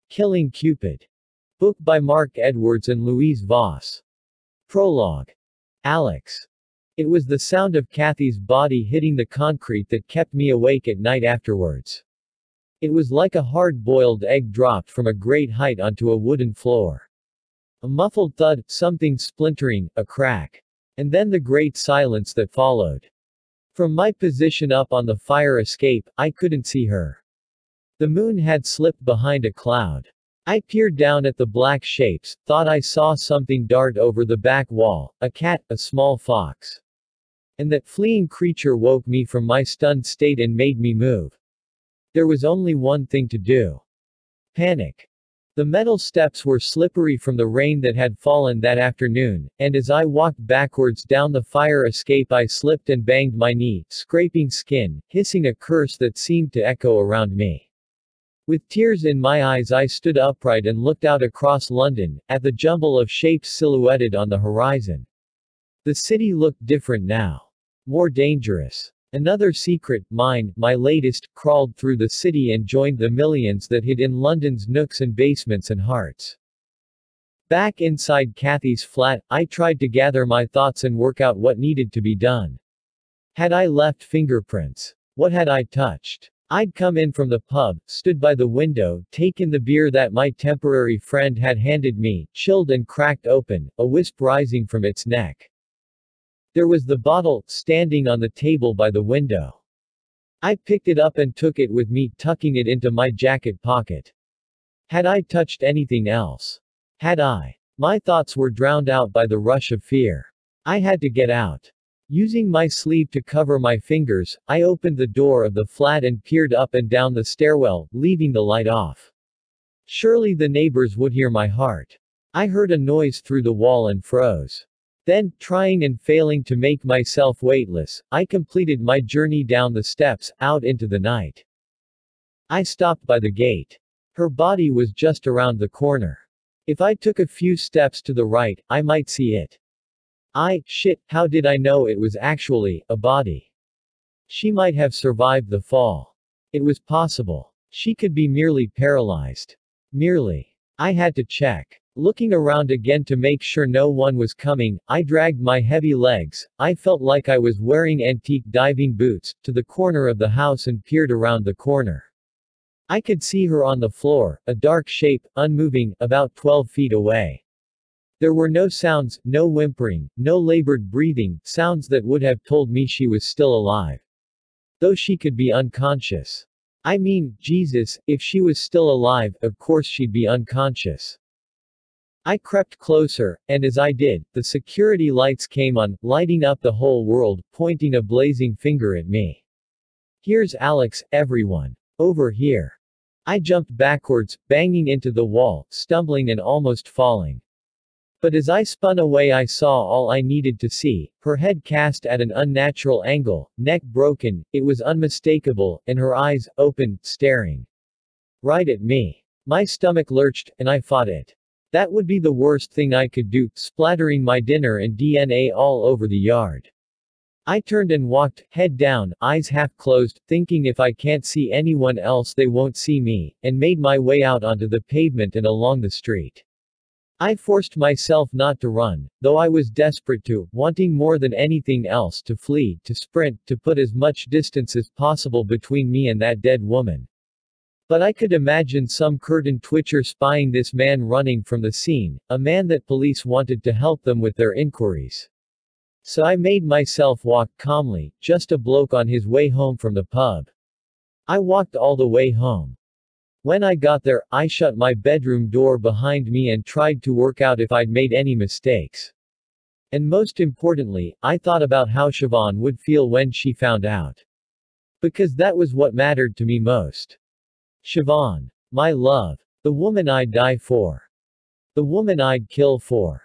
Killing Cupid. Book by Mark Edwards and Louise Voss. Prologue. Alex. It was the sound of Kathy's body hitting the concrete that kept me awake at night afterwards. It was like a hard-boiled egg dropped from a great height onto a wooden floor. A muffled thud, something splintering, a crack. And then the great silence that followed. From my position up on the fire escape, I couldn't see her. The moon had slipped behind a cloud. I peered down at the black shapes, thought I saw something dart over the back wall, a cat, a small fox. And that fleeing creature woke me from my stunned state and made me move. There was only one thing to do. Panic. The metal steps were slippery from the rain that had fallen that afternoon, and as I walked backwards down the fire escape I slipped and banged my knee, scraping skin, hissing a curse that seemed to echo around me. With tears in my eyes I stood upright and looked out across London, at the jumble of shapes silhouetted on the horizon. The city looked different now. More dangerous. Another secret, mine, my latest, crawled through the city and joined the millions that hid in London's nooks and basements and hearts. Back inside Kathy's flat, I tried to gather my thoughts and work out what needed to be done. Had I left fingerprints? What had I touched? I'd come in from the pub, stood by the window, taken the beer that my temporary friend had handed me, chilled and cracked open, a wisp rising from its neck. There was the bottle, standing on the table by the window. I picked it up and took it with me, tucking it into my jacket pocket. Had I touched anything else? Had I? My thoughts were drowned out by the rush of fear. I had to get out. Using my sleeve to cover my fingers, I opened the door of the flat and peered up and down the stairwell, leaving the light off. Surely the neighbors would hear my heart. I heard a noise through the wall and froze. Then, trying and failing to make myself weightless, I completed my journey down the steps, out into the night. I stopped by the gate. Her body was just around the corner. If I took a few steps to the right, I might see it. Shit, how did I know it was actually a body? She might have survived the fall. It was possible. She could be merely paralyzed. Merely. I had to check. Looking around again to make sure no one was coming, I dragged my heavy legs, I felt like I was wearing antique diving boots, to the corner of the house and peered around the corner. I could see her on the floor, a dark shape, unmoving, about 12 feet away. There were no sounds, no whimpering, no labored breathing, sounds that would have told me she was still alive. Though she could be unconscious. I mean, Jesus, if she was still alive, of course she'd be unconscious. I crept closer, and as I did, the security lights came on, lighting up the whole world, pointing a blazing finger at me. Here's Alex, everyone. Over here. I jumped backwards, banging into the wall, stumbling and almost falling. But as I spun away I saw all I needed to see, her head cast at an unnatural angle, neck broken, it was unmistakable, and her eyes, open, staring. Right at me. My stomach lurched, and I fought it. That would be the worst thing I could do, splattering my dinner and DNA all over the yard. I turned and walked, head down, eyes half closed, thinking if I can't see anyone else they won't see me, and made my way out onto the pavement and along the street. I forced myself not to run, though I was desperate to, wanting more than anything else to flee, to sprint, to put as much distance as possible between me and that dead woman. But I could imagine some curtain twitcher spying this man running from the scene, a man that police wanted to help them with their inquiries. So I made myself walk calmly, just a bloke on his way home from the pub. I walked all the way home. When I got there, I shut my bedroom door behind me and tried to work out if I'd made any mistakes. And most importantly, I thought about how Siobhan would feel when she found out. Because that was what mattered to me most. Siobhan. My love. The woman I'd die for. The woman I'd kill for.